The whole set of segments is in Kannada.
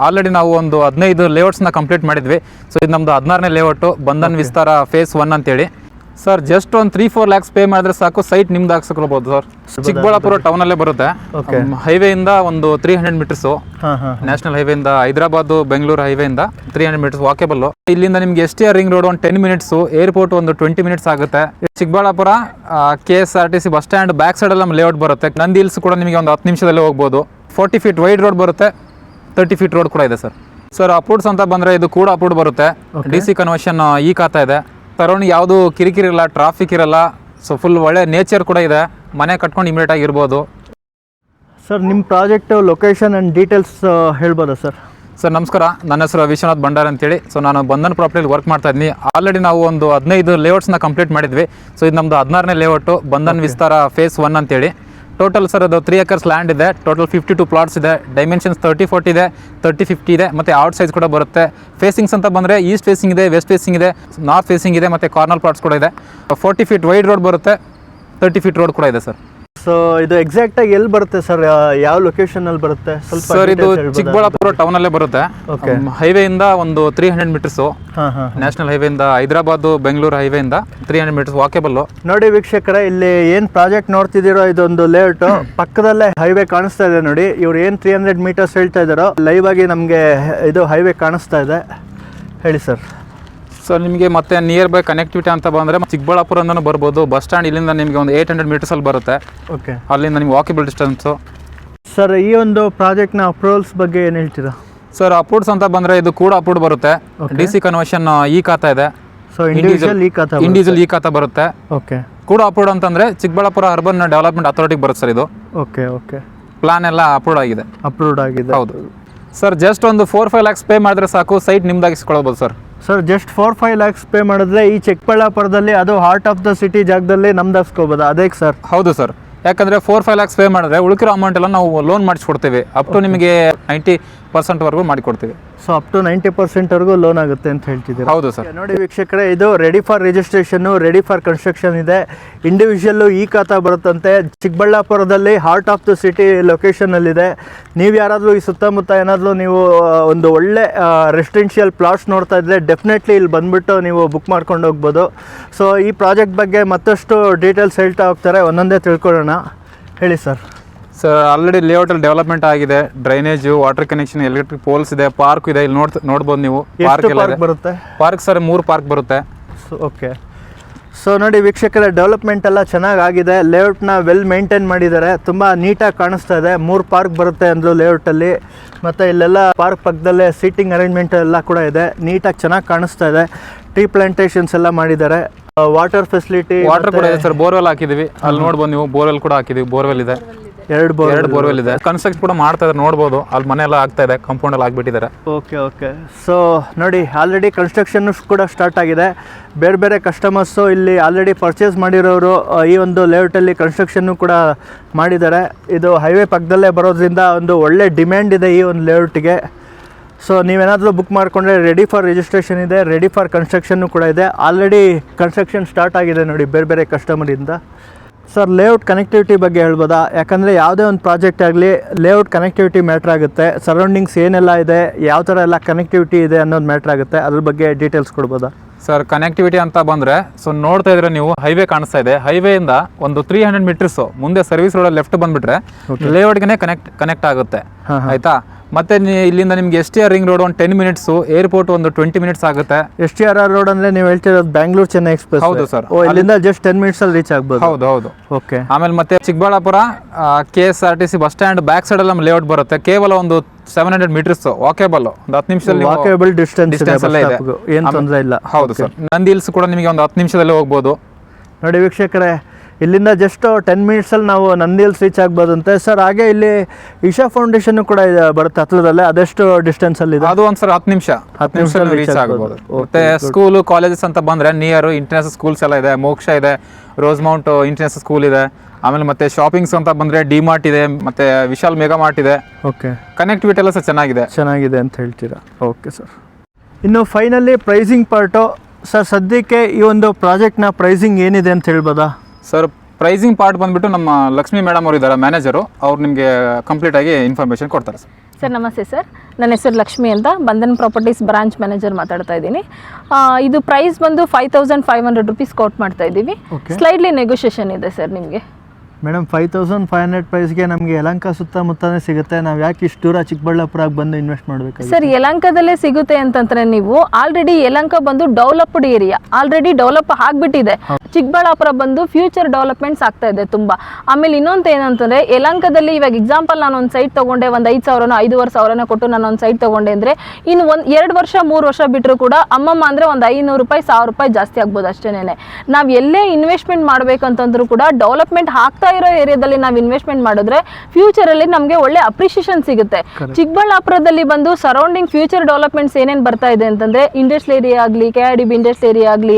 ಆಲ್ರೆಡಿ ನಾವು ಒಂದು 15 ಲೇಔಟ್ಸ್ನ ಕಂಪ್ಲೀಟ್ ಮಾಡಿದ್ವಿ. ಸೊ ಇದು ನಮ್ಮದು 16ನೇ ಲೇಔಟು ಬಂಧನ್ ವಿಸ್ತಾರ ಫೇಸ್ 1 ಅಂತೇಳಿ. ಸರ್ ಜಸ್ಟ್ ಒಂದು 3-4 ಲ್ಯಾಕ್ಸ್ ಪೇ ಮಾಡಿದ್ರೆ ಸಾಕು, ಸೈಟ್ ನಿಮ್ದು ಹಾಕ್ಸ್ಕೊಳ್ಬೋದು ಸರ್. ಚಿಕ್ಕಬಳ್ಳಾಪುರ ಟೌನಲ್ಲೇ ಬರುತ್ತೆ. ಹೈವೇಯಿಂದ ಒಂದು 300 ಮೀಟರ್ಸು, ನ್ಯಾಷನಲ್ ಹೈವೇಯಿಂದ ಹೈದರಾಬಾದ್ ಬೆಂಗಳೂರು ಹೈವೇಯಿಂದ 300 ಮೀಟರ್ಸ್ ವಾಕೇಬಲ್. ಇಲ್ಲಿಂದ ನಿಮ್ಗೆ STR ರಿಂಗ್ ರೋಡ್ ಒಂದು 10 ಮಿನಿಟ್ಸು, ಏರ್ಪೋರ್ಟ್ ಒಂದು 20 ಮಿನಿಟ್ಸ್ ಆಗುತ್ತೆ. Chikkaballapur KSRTC bus stand back ಸೈಡಲ್ಲಿ ನಮ್ಮ ಲೇಔಟ್ ಬರುತ್ತೆ. ನಂದಿ ಹಿಲ್ಸ್ ಕೂಡ ನಿಮಗೆ ಒಂದು 10 ನಿಮಿಷದಲ್ಲಿ ಹೋಗ್ಬೋದು. 40 ಫೀಟ್ ವೈಡ್ ರೋಡ್ ಬರುತ್ತೆ, 30 ಫೀಟ್ ರೋಡ್ ಕೂಡ ಇದೆ ಸರ್. ಸರ್ ಅಪ್ರೂವ್ಸ್ ಅಂತ ಬಂದರೆ ಇದು ಕೂಡ ಅಪ್ರೂವ್ಡ್ ಬರುತ್ತೆ. DC ಕನ್ವರ್ಷನ್ ಈ ಖಾತಾ ಇದೆ. ಸರೌಂಡ್ ಯಾವುದು ಕಿರಿಕಿರಿ ಇರಲ್ಲ, ಟ್ರಾಫಿಕ್ ಇರಲ್ಲ. ಸೊ ಫುಲ್ ಒಳ್ಳೆ ನೇಚರ್ ಕೂಡ ಇದೆ. ಮನೆ ಕಟ್ಕೊಂಡು ಇಮಿಡಿಯೇಟ್ ಆಗಿ ಇರ್ಬೋದು. ಸರ್ ನಿಮ್ಮ ಪ್ರಾಜೆಕ್ಟ್ ಲೊಕೇಶನ್ ಆ್ಯಂಡ್ ಡೀಟೇಲ್ಸ್ ಹೇಳ್ಬೋದಾ ಸರ್? ಸರ್ ನಮಸ್ಕಾರ, ನನ್ನ ಹೆಸರು ವಿಶ್ವನಾಥ್ ಭಂಡಾರ್ ಅಂತೇಳಿ. ಸೊ ನಾನು ಬಂಧನ್ ಪ್ರಾಪರ್ಟಿಲಿ ವರ್ಕ್ ಮಾಡ್ತಾ ಇದ್ದೀನಿ. ಆಲ್ರೆಡಿ ನಾವು ಒಂದು 15 ಲೇಔಟ್ಸ್ನ ಕಂಪ್ಲೀಟ್ ಮಾಡಿದ್ವಿ. ಸೊ ಇದು ನಮ್ಮದು 16ನೇ ಲೇಔಟು ಬಂಧನ್ ವಿಸ್ತಾರ ಫೇಸ್ 1 ಅಂತೇಳಿ. ಟೋಟಲ್ ಸರ್ ಅದು 3 acres ಲ್ಯಾಂಡ್ ಇದೆ. ಟೋಟಲ್ 52 ಪ್ಲಾಟ್ಸ್ ಇದೆ. ಡೈಮೆನ್ಷನ್ಸ್ 30-40 ಇದೆ, 30-50 ಇದೆ, ಮತ್ತು ಔಟ್ ಸೈಜ್ ಕೂಡ ಬರುತ್ತೆ. ಫೇಸಿಂಗ್ಸ್ ಅಂತ ಬಂದರೆ ಈಸ್ಟ್ ಫೇಸಿಂಗ್ ಇದೆ, ವೆಸ್ಟ್ ಫೇಸಿಂಗ್ ಇದೆ, ನಾರ್ತ್ ಫೇಸಿಂಗ್ ಇದೆ, ಮತ್ತು ಕಾರ್ನರ್ ಪ್ಲಾಟ್ಸ್ ಕೂಡ ಇದೆ. 40 ಫೀಟ್ ವೈಡ್ ರೋಡ್ ಬರುತ್ತೆ, 30 ಫೀಟ್ ರೋಡ್ ಕೂಡ ಇದೆ ಸರ್. ಸೊ ಇದು ಎಕ್ಸಾಕ್ಟಾಗಿ ಎಲ್ಲಿ ಬರುತ್ತೆ ಸರ್? ಯಾವ ಲೊಕೇಶನಲ್ಲಿ ಬರುತ್ತೆ ಸ್ವಲ್ಪ? ಸರ್ ಇದು ಚಿಕ್ಕಬಳ್ಳಾಪುರ ಟೌನಲ್ಲೇ ಬರುತ್ತೆ. ಹೈವೇಯಿಂದ ಒಂದು 300 ಮೀಟರ್ಸು, ನ್ಯಾಷನಲ್ ಹೈವೇಯಿಂದ ಹೈದರಾಬಾದ್ ಬೆಂಗಳೂರು ಹೈವೇಯಿಂದ 300 ಮೀಟರ್ಸ್ ವಾಕೇಬಲ್. ನೋಡಿ ವೀಕ್ಷಕರೇ, ಇಲ್ಲಿ ಏನು ಪ್ರಾಜೆಕ್ಟ್ ನೋಡ್ತಿದ್ದೀರೋ ಇದೊಂದು ಲೇಔಟ್ ಪಕ್ಕದಲ್ಲೇ ಹೈವೇ ಕಾಣಿಸ್ತಾ ಇದೆ ನೋಡಿ. ಇವ್ರು ಏನು 300 ಮೀಟರ್ಸ್ ಹೇಳ್ತಾ ಇದ್ದಾರೋ ಲೈವ್ ಆಗಿ ನಮಗೆ ಇದು ಹೈವೇ ಕಾಣಿಸ್ತಾ ಇದೆ. ಹೇಳಿ ಸರ್. ಸೊ ನಿಮಗೆ ಮತ್ತೆ ನಿಯರ್ ಬೈ ಕನೆಕ್ಟಿವಿಟಿ ಅಂತ ಬಂದರೆ ಚಿಕ್ಕಬಳ್ಳಾಪುರದಿಂದನೂ ಬರ್ಬೋದು. ಬಸ್ ಸ್ಟ್ಯಾಂಡ್ ಇಲ್ಲಿಂದ ನಿಮಗೆ ಒಂದು 800 ಮೀಟರ್ಸಲ್ಲಿ ಬರುತ್ತೆ. ಓಕೆ, ಅಲ್ಲಿಂದ ನಿಮ್ಗೆ ವಾಕೇಬಲ್ ಡಿಸ್ಟೆನ್ಸು. ಸರ್ ಈ ಒಂದು ಪ್ರಾಜೆಕ್ಟ್ನ ಅಪ್ರೂವಲ್ಸ್ ಬಗ್ಗೆ ಏನು ಹೇಳ್ತೀರಾ? ಸರ್ ಅಪ್ರೂವ್ಸ್ ಅಂತ ಬಂದರೆ ಇದು ಕೂಡ ಅಪ್ರೂವ್ಡ್ ಬರುತ್ತೆ. DC ಕನ್ವರ್ಷನ್ ಈ ಖಾತಾ ಇದೆ. ಸೊ ಇಂಡಿವಿಜುವಲ್ ಈ ಖಾತಾ ಬರುತ್ತೆ. ಓಕೆ, ಕೂಡ ಅಪ್ರೂವ್ಡ್ ಅಂತಂದರೆ ಚಿಕ್ಕಬಳ್ಳಾಪುರ ಅರ್ಬನ್ ಡೆವಲಪ್ಮೆಂಟ್ ಅಥಾರಿಟಿಗೆ ಬರುತ್ತೆ ಸರ್ ಇದು. ಓಕೆ, ಪ್ಲಾನ್ ಎಲ್ಲ ಅಪ್ರೂವ್ಡ್ ಆಗಿದೆ. ಹೌದು ಸರ್. ಜಸ್ಟ್ ಒಂದು 4-5 ಲ್ಯಾಕ್ಸ್ ಪೇ ಮಾಡಿದ್ರೆ ಸಾಕು, ಸೈಟ್ ನಿಮ್ದಾಗಿಸ್ಕೊಳ್ಬೋದು sir. Sir just 4-5 lakhs pay ಮಾಡಿದ್ರೆ ಈ ಚಿಕ್ಕಬಳ್ಳಾಪುರದಲ್ಲಿ, ಅದು ಹಾರ್ಟ್ ಆಫ್ ದ ಸಿಟಿ ಜಾಗದಲ್ಲಿ ನಮ್ದಾಗಿಸ್ಕೋಬೋದು. ಅದಕ್ಕೆ ಸರ್? ಹೌದು ಸರ್. ಯಾಕಂದರೆ 4-5 ಲ್ಯಾಕ್ಸ್ ಪೇ ಮಾಡಿದ್ರೆ ಉಳಿಕಿರೋ ಅಮೌಂಟ್ ಎಲ್ಲ ನಾವು ಲೋನ್ ಮಾಡಿಸ್ಕೊಡ್ತೀವಿ. ಅಪ್ ಟು ನಿಮಗೆ 90% ಮಾಡಿಕೊಡ್ತೀವಿ. ಸೊ ಅಪ್ ಟು 90% ಲೋನ್ ಆಗುತ್ತೆ ಅಂತ ಹೇಳ್ತಿದ್ದೀವಿ. ಹೌದು ಸರ್. ನೋಡಿ ವೀಕ್ಷಕರೇ, ಇದು ready for registration, ready for construction ಇದೆ. ಇಂಡಿವಿಜುವಲ್ಲು ಈ ಖಾತಾ ಬರುತ್ತಂತೆ. ಚಿಕ್ಕಬಳ್ಳಾಪುರದಲ್ಲಿ ಹಾರ್ಟ್ ಆಫ್ ದ ಸಿಟಿ ಲೊಕೇಶನಲ್ಲಿದೆ. ನೀವು ಯಾರಾದರೂ ಈ ಸುತ್ತಮುತ್ತ ಏನಾದರೂ ನೀವು ಒಂದು ಒಳ್ಳೆ ರೆಸಿಡೆನ್ಷಿಯಲ್ ಪ್ಲಾಟ್ಸ್ ನೋಡ್ತಾ ಇದ್ದರೆ ಡೆಫಿನೆಟ್ಲಿ ಇಲ್ಲಿ ಬಂದುಬಿಟ್ಟು ನೀವು ಬುಕ್ ಮಾಡ್ಕೊಂಡು ಹೋಗ್ಬೋದು. ಸೊ ಈ ಪ್ರಾಜೆಕ್ಟ್ ಬಗ್ಗೆ ಮತ್ತಷ್ಟು ಡೀಟೇಲ್ಸ್ ಹೇಳ್ತಾ ಹೋಗ್ತಾರೆ, ಒಂದೊಂದೇ ತಿಳ್ಕೊಳ್ಳೋಣ. ಹೇಳಿ ಸರ್. ಸರ್ ಆಲ್ರೆಡಿ ಲೇಔಟಲ್ಲಿ ಡೆವಲಪ್ಮೆಂಟ್ ಆಗಿದೆ. Drainage, water connection, electric poles ಇದೆ, ಪಾರ್ಕ್ ಇದೆ. ಇಲ್ಲಿ ನೋಡ್ಬೋದು ನೀವು. ಪಾರ್ಕ್ ಬರುತ್ತೆ. ಪಾರ್ಕ್ ಸರ್ 3 ಪಾರ್ಕ್ ಬರುತ್ತೆ. ಓಕೆ. ಸೊ ನೋಡಿ ವೀಕ್ಷಕರೇ, ಡೆವಲಪ್ಮೆಂಟ್ ಎಲ್ಲ ಚೆನ್ನಾಗಿದೆ. ಲೇಔಟ್ನ ವೆಲ್ ಮೇಂಟೈನ್ ಮಾಡಿದ್ದಾರೆ, ತುಂಬ ನೀಟಾಗಿ ಕಾಣಿಸ್ತಾ ಇದೆ. 3 ಪಾರ್ಕ್ ಬರುತ್ತೆ ಅಂದರು ಲೇಔಟಲ್ಲಿ. ಮತ್ತು ಇಲ್ಲೆಲ್ಲ ಪಾರ್ಕ್ ಪಕ್ಕದಲ್ಲೇ ಸೀಟಿಂಗ್ ಅರೇಂಜ್ಮೆಂಟ್ ಎಲ್ಲ ಕೂಡ ಇದೆ. ನೀಟಾಗಿ ಚೆನ್ನಾಗಿ ಕಾಣಿಸ್ತಾ ಇದೆ. ಟ್ರೀ ಪ್ಲಾಂಟೇಶನ್ಸ್ ಎಲ್ಲ ಮಾಡಿದ್ದಾರೆ. ವಾಟರ್ ಫೆಸಿಲಿಟಿ, ವಾಟರ್ ಕೂಡ ಇದೆ ಸರ್. ಬೋರ್ವೆಲ್ ಹಾಕಿದ್ದೀವಿ, ಅಲ್ಲಿ ನೋಡ್ಬೋದು ನೀವು. ಬೋರ್ವೆಲ್ ಕೂಡ ಹಾಕಿದ್ದೀವಿ. ಬೋರ್ವೆಲ್ ಇದೆ, 2 ಬೋರ್ವೆಲ್ ಇದೆ. ಕನ್ಸ್ಟ್ರಕ್ಷನ್ ಕೂಡ ಮಾಡ್ತಾ ಇದ್ದಾರೆ, ನೋಡ್ಬೋದು. ಅಲ್ಲಿ ಮನೆ ಎಲ್ಲ ಆಗ್ತಾ ಇದೆ, ಕಾಂಪೌಂಡ್ ಎಲ್ಲ ಆಗಿಬಿಟ್ಟಿದ್ದಾರೆ. ಓಕೆ. ಸೊ ನೋಡಿ, ಆಲ್ರೆಡಿ ಕನ್ಸ್ಟ್ರಕ್ಷನ್ ಕೂಡ ಸ್ಟಾರ್ಟ್ ಆಗಿದೆ. ಬೇರೆ ಬೇರೆ ಕಸ್ಟಮರ್ಸು ಇಲ್ಲಿ ಆಲ್ರೆಡಿ ಪರ್ಚೇಸ್ ಮಾಡಿರೋರು ಈ ಒಂದು ಲೇಔಟಲ್ಲಿ ಕನ್ಸ್ಟ್ರಕ್ಷನ್ನು ಕೂಡ ಮಾಡಿದ್ದಾರೆ. ಇದು ಹೈವೇ ಪಕ್ಕದಲ್ಲೇ ಬರೋದ್ರಿಂದ ಒಂದು ಒಳ್ಳೆ ಡಿಮ್ಯಾಂಡ್ ಇದೆ ಈ ಒಂದು ಲೇಔಟಿಗೆ. ಸೊ ನೀವೇನಾದರೂ ಬುಕ್ ಮಾಡಿಕೊಂಡ್ರೆ ರೆಡಿ ಫಾರ್ ರಿಜಿಸ್ಟ್ರೇಷನ್ ಇದೆ, ರೆಡಿ ಫಾರ್ ಕನ್ಸ್ಟ್ರಕ್ಷನ್ನು ಕೂಡ ಇದೆ. ಆಲ್ರೆಡಿ ಕನ್ಸ್ಟ್ರಕ್ಷನ್ ಸ್ಟಾರ್ಟ್ ಆಗಿದೆ ನೋಡಿ ಬೇರೆ ಬೇರೆ ಕಸ್ಟಮರಿಂದ. ಸರ್ ಲೇಔಟ್ ಕನೆಕ್ಟಿವಿಟಿ ಬಗ್ಗೆ ಹೇಳ್ಬೋದಾ? ಯಾಕಂದರೆ ಯಾವುದೇ ಒಂದು ಪ್ರಾಜೆಕ್ಟ್ ಆಗಲಿ ಲೇಔಟ್ ಕನೆಕ್ಟಿವಿಟಿ ಮ್ಯಾಟ್ರ್ ಆಗುತ್ತೆ. ಸರೌಂಡಿಂಗ್ಸ್ ಏನೆಲ್ಲ ಇದೆ, ಯಾವ ಥರ ಎಲ್ಲ ಕನೆಕ್ಟಿವಿಟಿ ಇದೆ ಅನ್ನೋದು ಮ್ಯಾಟ್ರ್ ಆಗುತ್ತೆ. ಅದ್ರ ಬಗ್ಗೆ ಡೀಟೇಲ್ಸ್ ಕೊಡ್ಬೋದಾ? ಸರ್ ಕನೆಕ್ಟಿವಿಟಿ ಅಂತ ಬಂದರೆ, ಸೊ ನೋಡ್ತಾ ಇದ್ರೆ ನೀವು ಹೈವೇ ಕಾಣಿಸ್ತಾ ಇದೆ. ಹೈವೇಯಿಂದ ಒಂದು 300 ಮೀಟರ್ಸು ಮುಂದೆ ಸರ್ವಿಸ್ ರೋಡ್ ಲೆಫ್ಟ್ ಬಂದುಬಿಟ್ರೆ ಲೇಔಟ್ಗೆ ಕನೆಕ್ಟ್ ಆಗುತ್ತೆ. ಆಯಿತಾ? ಮತ್ತೆ ಇಲ್ಲಿಂದ ನಿಮಗೆ STR ರಿಂಗ್ ರೋಡ್ ಒಂದು 10 ಮಿನಿಟ್ಸು, ಏರ್ಪೋರ್ಟ್ ಒಂದು 20 ಮಿನಿಟ್ಸ್ ಆಗುತ್ತೆ. STR ರೋಡ್ ಅಂದರೆ ನೀವು ಹೇಳ್ತಿರೋದು ಬ್ಯಾಂಗ್ಳೂರ್ ಚೆನ್ನೈ ಎಕ್ಸ್ಪ್ರೆಸ್? ಹೌದು ಸರ್. ಇಲ್ಲಿಂದ ಜಸ್ಟ್ 10 ಮಿನಿಟ್ಸಲ್ಲಿ ರೀಚ್ ಆಗ್ಬೋದು. ಹೌದು. ಓಕೆ. ಆಮೇಲೆ ಮತ್ತೆ Chikkaballapur KSRTC bus stand back ಸೈಡಲ್ಲಿ ನಮ್ಮ ಲೇಔಟ್ ಬರುತ್ತೆ. ಕೇವಲ ಒಂದು 700 ಮೀಟರ್ಸ್ ವಾಕೇಬಲ್, ಒಂದು 10 ನಿಮಿಷದಲ್ಲಿ ವಾಕೇಬಲ್ ಡಿಸ್ಟೆನ್ಸ್ ಅಲ್ಲೇ ಇದೆ, ಏನು ತೊಂದರೆ ಇಲ್ಲ. ಹೌದು ಸರ್. ನಂದಿ ಹಿಲ್ಸ್ ಕೂಡ ನಿಮಗೆ ಒಂದು 10 ನಿಮಿಷದಲ್ಲಿ ಹೋಗ್ಬೋದು. ನೋಡಿ ವೀಕ್ಷಕರೇ, ಇಲ್ಲಿಂದ ಜಸ್ಟ್ 10 ಮಿನಿಟ್ಸಲ್ಲಿ ನಾವು ನಂದಿ ಹಿಲ್ಸ್ ರೀಚ್ ಆಗ್ಬೋದಂತೆ ಸರ್. ಹಾಗೆ ಇಲ್ಲಿ ಇಶಾ ಫೌಂಡೇಶನ್ ಕೂಡ ಬರುತ್ತೆ ಹತ್ರದಲ್ಲೇ. ಅದೆಷ್ಟು ಡಿಸ್ಟೆನ್ಸಲ್ಲಿ ಇದೆ? ಅದು ಒಂದು ಸರ್ 10 ನಿಮಿಷ ರೀಚ್ ಆಗ್ಬೋದು. ಮತ್ತೆ ಸ್ಕೂಲು, ಕಾಲೇಜಸ್ ಅಂತ ಬಂದರೆ ನಿಯರ್ ಇಂಟರ್ನ್ಯಾಷನಲ್ ಸ್ಕೂಲ್ಸ್ ಎಲ್ಲ ಇದೆ. ಮೋಕ್ಷ ಇದೆ, ರೋಸ್ ಮೌಂಟ್ ಇಂಟರ್ನ್ಯಾಷನಲ್ ಸ್ಕೂಲ್ ಇದೆ. ಆಮೇಲೆ ಮತ್ತೆ ಶಾಪಿಂಗ್ಸ್ ಅಂತ ಬಂದರೆ ಡಿಮಾರ್ಟ್ ಇದೆ, ಮತ್ತೆ ವಿಶಾಲ್ ಮೆಗಾ ಮಾರ್ಟ್ ಇದೆ. ಓಕೆ. ಕನೆಕ್ಟಿವಿಟಿ ಎಲ್ಲ ಸರ್ ಚೆನ್ನಾಗಿದೆ ಅಂತ ಹೇಳ್ತೀರಾ? Okay sir. ಇನ್ನು ಫೈನಲಿ ಪ್ರೈಸಿಂಗ್ ಪಾರ್ಟು ಸರ್, ಸದ್ಯಕ್ಕೆ ಈ ಒಂದು ಪ್ರಾಜೆಕ್ಟ್ನ ಪ್ರೈಸಿಂಗ್ ಏನಿದೆ ಅಂತ ಹೇಳ್ಬೋದಾ? ಸರ್ ಪ್ರೈಸಿಂಗ್ ಪಾರ್ಟ್ ಬಂದುಬಿಟ್ಟು ನಮ್ಮ ಲಕ್ಷ್ಮಿ ಮೇಡಮ್ ಅವರು ಇದ್ದಾರೆ ಮ್ಯಾನೇಜರು, ಅವ್ರು ನಿಮಗೆ ಕಂಪ್ಲೀಟಾಗಿ ಇನ್ಫಾರ್ಮೇಷನ್ ಕೊಡ್ತಾರೆ ಸರ್. ಸರ್ ನಮಸ್ತೆ ಸರ್, ನನ್ನ ಹೆಸರು ಲಕ್ಷ್ಮಿ ಅಂತ, ಬಂಧನ್ ಪ್ರಾಪರ್ಟೀಸ್ ಬ್ರಾಂಚ್ ಮ್ಯಾನೇಜರ್ ಮಾತಾಡ್ತಾ ಇದ್ದೀನಿ. ಇದು ಪ್ರೈಸ್ ಬಂದು 5500 ರುಪೀಸ್ ಕೋಟ್ ಮಾಡ್ತಾ ಇದ್ದೀವಿ. ಸ್ಲೈಡ್ಲಿ ನೆಗೋಷಿಯೇಷನ್ ಇದೆ ಸರ್ ನಿಮಗೆ. ಮೇಡಮ್ 5500 ಪ್ರೈಸ್ಗೆ ನಮಗೆ ಯಲಹಂಕ ಸುತ್ತಮುತ್ತನೇ ಸಿಗುತ್ತೆ. ನಾವು ಯಾಕೆ ಇಷ್ಟು ದೂರ ಚಿಕ್ಕಬಳ್ಳಾಪುರಕ್ಕೆ ಬಂದು ಇನ್ವೆಸ್ಟ್ ಮಾಡಬೇಕು ಸರ್? ಯಲಹಂಕದಲ್ಲೇ ಸಿಗುತ್ತೆ ಅಂತಂದ್ರೆ ನೀವು ಆಲ್ರೆಡಿ ಯಲಹಂಕ ಬಂದು ಡೆವಲಪ್ಡ್ ಏರಿಯಾ, ಆಲ್ರೆಡಿ ಡೆವಲಪ್ ಆಗಿಬಿಟ್ಟಿದೆ. ಚಿಕ್ಕಬಳ್ಳಾಪುರ ಬಂದು ಫ್ಯೂಚರ್ ಡೆವಲಪ್ಮೆಂಟ್ಸ್ ಆಗ್ತಾ ಇದೆ ತುಂಬ. ಆಮೇಲೆ ಇನ್ನೊಂದು ಏನಂತಂದರೆ, ಯಲಹಂಕದಲ್ಲಿ ಇವಾಗ ಎಕ್ಸಾಂಪಲ್ ನಾನು ಒಂದು ಸೈಟ್ ತೊಗೊಂಡೆ, ಒಂದು 5,000 5,500 ಕೊಟ್ಟು ನಾನು ಒಂದು ಸೈಟ್ ತೊಗೊಂಡೆ ಅಂದರೆ ಇನ್ನು 2 ವರ್ಷ 3 ವರ್ಷ ಬಿಟ್ಟರು ಕೂಡ ಅಮ್ಮಮ್ಮ ಅಂದರೆ ಒಂದು 500 ರೂಪಾಯಿ 1000 ರೂಪಾಯಿ ಜಾಸ್ತಿ ಆಗ್ಬೋದು ಅಷ್ಟೇನೆ. ನಾವು ಎಲ್ಲೇ ಇನ್ವೆಸ್ಟ್ಮೆಂಟ್ ಮಾಡಬೇಕಂತಂದ್ರೂ ಕೂಡ ಡೆವಲಪ್ಮೆಂಟ್ ಆಗ್ತಾ ಇರೋ ಏರಿಯಾದಲ್ಲಿ ನಾವು ಇನ್ವೆಸ್ಟ್ಮೆಂಟ್ ಮಾಡಿದ್ರೆ ಫ್ಯೂಚರಲ್ಲಿ ನಮಗೆ ಒಳ್ಳೆ ಅಪ್ರಿಷಿಯೇಷನ್ ಸಿಗುತ್ತೆ. ಚಿಕ್ಕಬಳ್ಳಾಪುರದಲ್ಲಿ ಬಂದು ಸರೌಂಡಿಂಗ್ ಫ್ಯೂಚರ್ ಡೆವಲಪ್ಮೆಂಟ್ಸ್ ಏನೇನು ಬರ್ತಾ ಇದೆ ಅಂತಂದರೆ, ಇಂಡಸ್ಟ್ರಿಯಲ್ ಏರಿಯಾ ಆಗಲಿ, KIDB ಇಂಡಸ್ಟ್ರಿಯಲ್ ಏರಿಯಾ ಆಗಲಿ,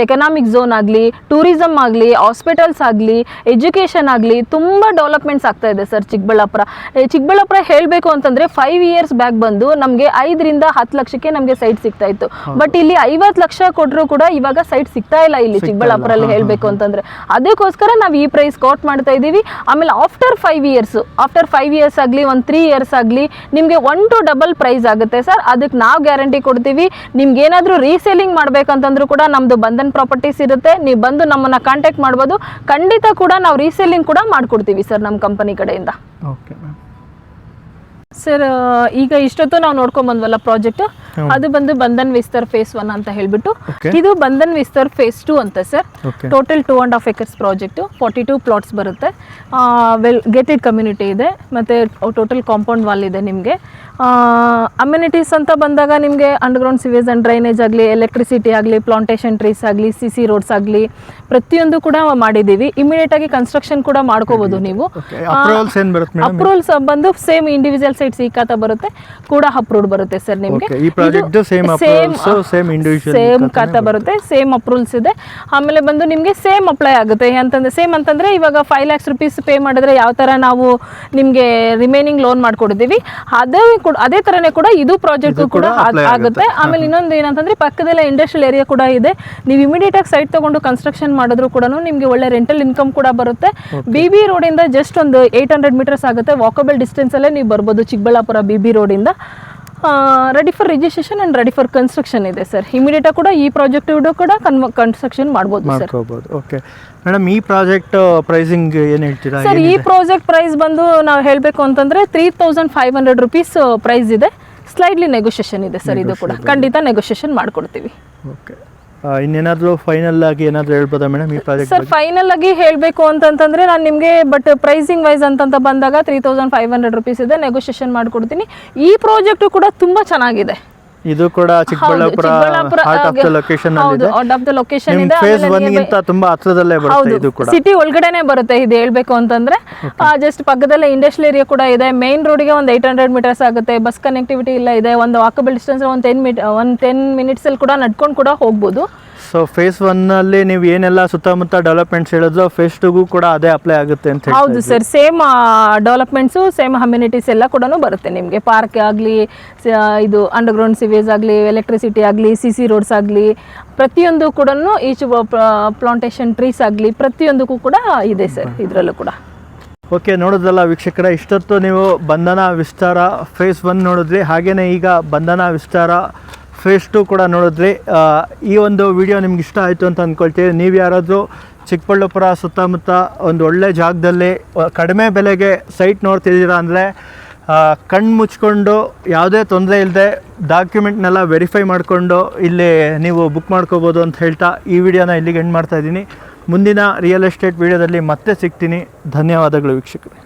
ಎಕನಾಮಿಕ್ ಝೋನ್ ಆಗಲಿ, ಟೂರಿಸಮ್ ಆಗಲಿ, ಹಾಸ್ಪಿಟಲ್ಸ್ ಆಗಲಿ, ಎಜುಕೇಷನ್ ಆಗಲಿ, ತುಂಬ ಡೆವಲಪ್ಮೆಂಟ್ಸ್ ಆಗ್ತಾ ಇದೆ ಸರ್ ಚಿಕ್ಕಬಳ್ಳಾಪುರ ಹೇಳಬೇಕು ಅಂತಂದರೆ 5 years ಬ್ಯಾಕ್ ಬಂದು ನಮಗೆ 5 ರಿಂದ 10 ಲಕ್ಷಕ್ಕೆ ನಮಗೆ ಸೈಟ್ ಸಿಗ್ತಾ ಇತ್ತು. ಬಟ್ ಇಲ್ಲಿ 50 ಲಕ್ಷ ಕೊಟ್ಟರು ಕೂಡ ಇವಾಗ ಸೈಟ್ ಸಿಗ್ತಾ ಇಲ್ಲ ಇಲ್ಲಿ ಚಿಕ್ಕಬಳ್ಳಾಪುರಲ್ಲಿ ಹೇಳಬೇಕು ಅಂತಂದರೆ. ಅದಕ್ಕೋಸ್ಕರ ನಾವು ಈ ಪ್ರೈಸ್ ಕೋಟ್ ಮಾಡ್ತಾ ಇದ್ದೀವಿ. ಆಮೇಲೆ ಆಫ್ಟರ್ 5 years ಆಗಲಿ, ಒಂದು 3 years ಆಗಲಿ ನಿಮಗೆ 1 to double ಪ್ರೈಸ್ ಆಗುತ್ತೆ ಸರ್. ಅದಕ್ಕೆ ನಾವು ಗ್ಯಾರಂಟಿ ಕೊಡ್ತೀವಿ. ನಿಮ್ಗೆ ಏನಾದರೂ ರೀಸೇಲಿಂಗ್ ಮಾಡಬೇಕಂತಂದ್ರೂ ಕೂಡ ನಮ್ಮದು ಬಂಧನ್ ಪ್ರಾಪರ್ಟೀಸ್ ಇರುತ್ತೆ, ನೀವು ಬಂದು ನಮ್ಮನ್ನು ಕಾಂಟ್ಯಾಕ್ಟ್ ಮಾಡ್ಬೋದು. ಖಂಡಿತ ಕೂಡ ನಾವು ರೀಸೇಲಿಂಗ್ ಕೂಡ ಮಾಡಿಕೊಡ್ತೀವಿ ಸರ್ ನಮ್ಮ ಕಂಪನಿ ಕಡೆಯಿಂದ. Okay ma'am. ಸರ್ ಈಗ ಇಷ್ಟೊತ್ತು ನಾವು ನೋಡ್ಕೊಂಡ್ ಬಂದ್ವಲ್ಲ ಪ್ರಾಜೆಕ್ಟ್, ಅದು ಬಂದು ಬಂಧನ್ ವಿಸ್ತಾರ್ ಫೇಸ್ 1 ಅಂತ ಹೇಳ್ಬಿಟ್ಟು, ಇದು ಬಂಧನ್ ವಿಸ್ತಾರ್ ಫೇಸ್ 2 ಅಂತ sir. Total 2.5 acres project, 42 plots ಬರುತ್ತೆ. ವೆಲ್ ಗೇಟೆಡ್ ಕಮ್ಯುನಿಟಿ ಇದೆ, ಮತ್ತೆ ಟೋಟಲ್ ಕಾಂಪೌಂಡ್ ವಾಲ್ ಇದೆ. ನಿಮಗೆ ಅಮ್ಯುನಿಟೀಸ್ ಅಂತ ಬಂದಾಗ ನಿಮಗೆ ಅಂಡರ್ಗ್ರೌಂಡ್ ಸಿವೇಜ್ ಅಂಡ್ ಡ್ರೈನೇಜ್ ಆಗಲಿ, ಎಲೆಕ್ಟ್ರಿಸಿಟಿ ಆಗಲಿ, ಪ್ಲಾಂಟೇಶನ್ ಟ್ರೀಸ್ ಆಗಲಿ, CC ರೋಡ್ಸ್ ಆಗಲಿ, ಪ್ರತಿಯೊಂದು ಕೂಡ ಮಾಡಿದ್ದೀವಿ. ಇಮಿಡಿಯೇಟ್ ಆಗಿ ಕನ್ಸ್ಟ್ರಕ್ಷನ್ ಕೂಡ ಮಾಡ್ಕೋಬಹುದು ನೀವು. ಅಪ್ರೂವಲ್ಸ್ ಬಂದು ಸೇಮ್ ಇಂಡಿವಿಜುವಲ್ ಸೈಟ್ಸ್ ಈ ಖಾತಾ ಬರುತ್ತೆ, ಕೂಡ ಅಪ್ರೂವ್ಡ್ ಬರುತ್ತೆ ಸರ್ ನಿಮಗೆ. ಸೇಮ್ ಖಾತಾ ಬರುತ್ತೆ, ಸೇಮ್ ಅಪ್ರೂವಲ್ಸ್ ಇದೆ. ಆಮೇಲೆ ಬಂದು ನಿಮಗೆ ಸೇಮ್ ಅಪ್ಲೈ ಆಗುತ್ತೆ ಅಂತಂದ್ರೆ, ಸೇಮ್ ಅಂತಂದ್ರೆ ಇವಾಗ 5 lakhs rupees ಪೇ ಮಾಡಿದ್ರೆ ಯಾವ ತರ ನಾವು ನಿಮಗೆ ರಿಮೈನಿಂಗ್ ಲೋನ್ ಮಾಡ್ಕೊಡ್ತೀವಿ, ಅದೇ ತರನೇ ಕೂಡ ಇದು ಪ್ರಾಜೆಕ್ಟ್ ಕೂಡ ಆಗುತ್ತೆ. ಆಮೇಲೆ ಇನ್ನೊಂದು ಏನಂತಂದ್ರೆ ಪಕ್ಕದಲ್ಲೇ ಇಂಡಸ್ಟ್ರಿಯಲ್ ಏರಿಯಾ ಕೂಡ ಇದೆ. ನೀವು ಇಮಿಡಿಯೇಟ್ ಆಗಿ ಸೈಟ್ ತಗೊಂಡು ಕನ್ಸ್ಟ್ರಕ್ಷನ್ ಮಾಡಿದ್ರು ಕೂಡ ನಿಮಗೆ ಒಳ್ಳೆ ರೆಂಟಲ್ ಇನ್ಕಮ್ ಕೂಡ ಬರುತ್ತೆ. BB ರೋಡ್ ಇಂದ ಜಸ್ಟ್ ಒಂದು 800 meters ಆಗುತ್ತೆ, ವಾಕಬಲ್ ಡಿಸ್ಟೆನ್ಸ್ ಅಲ್ಲೇ ನೀವು ಬರ್ಬೋದು ಚಿಕ್ಕಬಳ್ಳಾಪುರ BB ರೋಡ್ ಇಂದ. Ready for registration and ready for construction ಇದೆ ಸರ್. ಇಮಿಡಿಯೇಟ್ ಕೂಡ ಈ ಪ್ರಾಜೆಕ್ಟ್ ಕೂಡ ಕನ್ಸ್ಟ್ರಕ್ಷನ್ ಮಾಡ್ಬೋದು ಸರ್. ಓಕೆ ಮೇಡಮ್, ಈ ಪ್ರಾಜೆಕ್ಟ್ ಪ್ರೈಸಿಂಗ್ ಏನು ಹೇಳ್ತೀರಾ ಸರ್? ಈ ಪ್ರಾಜೆಕ್ಟ್ ಪ್ರೈಸ್ ಬಂದು ನಾವು ಹೇಳಬೇಕು ಅಂತಂದ್ರೆ 3500 ರೂಪೀಸ್ ಪ್ರೈಸ್ ಇದೆ. ಸ್ಲೈಡ್ಲಿ ನೆಗೋಷಿಯೇಷನ್ ಇದೆ ಸರ್. ಇದು ಕೂಡ ಖಂಡಿತ ನೆಗೋಷಿಯೇಷನ್ ಮಾಡ್ಕೊಡ್ತೀವಿ. ಓಕೆ, ಇನ್ನೇನಾದರೂ ಫೈನಲ್ ಆಗಿ ಏನಾದರೂ ಹೇಳ್ಬೋದಾ ಮೇಡಮ್ ಈ ಪ್ರಾಜೆಕ್ಟ್? ಸರ್ ಫೈನಲ್ ಆಗಿ ಹೇಳಬೇಕು ಅಂತಂತಂದ್ರೆ ನಾನು ನಿಮಗೆ ಬಟ್ ಪ್ರೈಸಿಂಗ್ ವೈಸ್ ಅಂತ ಬಂದಾಗ 3500 ರೂಪೀಸ್ ಇದೆ, ನೆಗೋಷಿಯೇಷನ್ ಮಾಡ್ಕೊಡ್ತೀನಿ. ಈ ಪ್ರಾಜೆಕ್ಟ್ ಕೂಡ ತುಂಬಾ ಚೆನ್ನಾಗಿದೆ. ಇದು ಕೂಡ Chikkaballapur heart of the location ಅಲ್ಲಿ ಇದೆ. ಹಾರ್ಟ್ ಆಫ್ ದ ಲೊಕೇಶನ್ ಇದೆ. ಫೇಸ್ 1 ಗಿಂತ ತುಂಬಾ ಹತ್ರದಲ್ಲೇ ಬರುತ್ತೆ. ಇದು ಕೂಡ ಸಿಟಿ ಒಳಗಡೆನೆ ಬರುತ್ತೆ. ಇದು ಹೇಳ್ಬೇಕು ಅಂತಂದ್ರೆ ಜಸ್ಟ್ ಪಕ್ಕದಲ್ಲೇ ಇಂಡಸ್ಟ್ರಿಯಲ್ ಏರಿಯಾ ಕೂಡ ಇದೆ. ಮೇನ್ ರೋಡ್ ಗೆ ಒಂದು 800 meters ಆಗುತ್ತೆ. ಬಸ್ ಕನೆಕ್ಟಿವಿಟಿ ಇಲ್ಲ ಇದೆ. ಒಂದು ವಾಕಬಲ್ ಡಿಸ್ಟೆನ್ಸ್ ಒಂದು 10 minutes ಅಲ್ಲಿ ಕೂಡ ನಡ್ಕೊಂಡು ಕೂಡ ಹೋಗ್ಬೋದು. ಸೊ ಫೇಸ್ 1 ಅಲ್ಲಿ ನೀವು ಏನೆಲ್ಲ ಸುತ್ತಮುತ್ತ ಡೆವಲಪ್ಮೆಂಟ್ಸ್ ಹೇಳಿದ್ರು, ಫೇಸ್ 2 ಕೂಡ ಅದೇ ಅಪ್ಲೈ ಆಗುತ್ತೆ ಅಂತ ಹೇಳಿ? ಹೌದು sir, same developments, same amenities ಎಲ್ಲ ಕೂಡ ಬರುತ್ತೆ ನಿಮಗೆ. ಪಾರ್ಕ್ ಆಗಲಿ, ಇದು ಅಂಡರ್ಗ್ರೌಂಡ್ ಸಿವೇಜ್ ಆಗಲಿ, ಎಲೆಕ್ಟ್ರಿಸಿಟಿ ಆಗಲಿ, CC ರೋಡ್ಸ್ ಆಗಲಿ, ಪ್ರತಿಯೊಂದು ಕೂಡ ಈಚ್ ಪ್ಲಾಂಟೇಶನ್ ಟ್ರೀಸ್ ಆಗಲಿ, ಪ್ರತಿಯೊಂದಕ್ಕೂ ಕೂಡ ಇದೆ ಸರ್ ಇದರಲ್ಲೂ ಕೂಡ. ಓಕೆ, ನೋಡೋದಲ್ಲ ವೀಕ್ಷಕರ, ಇಷ್ಟೊತ್ತು ನೀವು ಬಂಧನ ವಿಸ್ತಾರ ಫೇಸ್ 1 ನೋಡಿದ್ರಿ. ಹಾಗೆಯೇ ಈಗ ಬಂಧನ ವಿಸ್ತಾರ ಫೇಸ್ 2 ಕೂಡ ನೋಡಿದ್ರಿ. ಈ ಒಂದು ವಿಡಿಯೋ ನಿಮ್ಗೆ ಇಷ್ಟ ಆಯಿತು ಅಂತ ಅಂದ್ಕೊಳ್ತೀವಿ. ನೀವು ಯಾರಾದರೂ ಚಿಕ್ಕಬಳ್ಳಾಪುರ ಸುತ್ತಮುತ್ತ ಒಂದು ಒಳ್ಳೆ ಜಾಗದಲ್ಲಿ ಕಡಿಮೆ ಬೆಲೆಗೆ ಸೈಟ್ ನೋಡ್ತಿದ್ದೀರಾ ಅಂದರೆ ಕಣ್ಣು ಮುಚ್ಕೊಂಡು ಯಾವುದೇ ತೊಂದರೆ ಇಲ್ಲದೆ ಡಾಕ್ಯುಮೆಂಟ್ನೆಲ್ಲ ವೆರಿಫೈ ಮಾಡಿಕೊಂಡು ಇಲ್ಲಿ ನೀವು ಬುಕ್ ಮಾಡ್ಕೋಬೋದು ಅಂತ ಹೇಳ್ತಾ ಈ ವಿಡಿಯೋನ ಇಲ್ಲಿಗೆ ಎಂಡ್ ಮಾಡ್ತಾಯಿದ್ದೀನಿ. ಮುಂದಿನ ರಿಯಲ್ ಎಸ್ಟೇಟ್ ವಿಡಿಯೋದಲ್ಲಿ ಮತ್ತೆ ಸಿಗ್ತೀನಿ. ಧನ್ಯವಾದಗಳು ವೀಕ್ಷಕರೇ.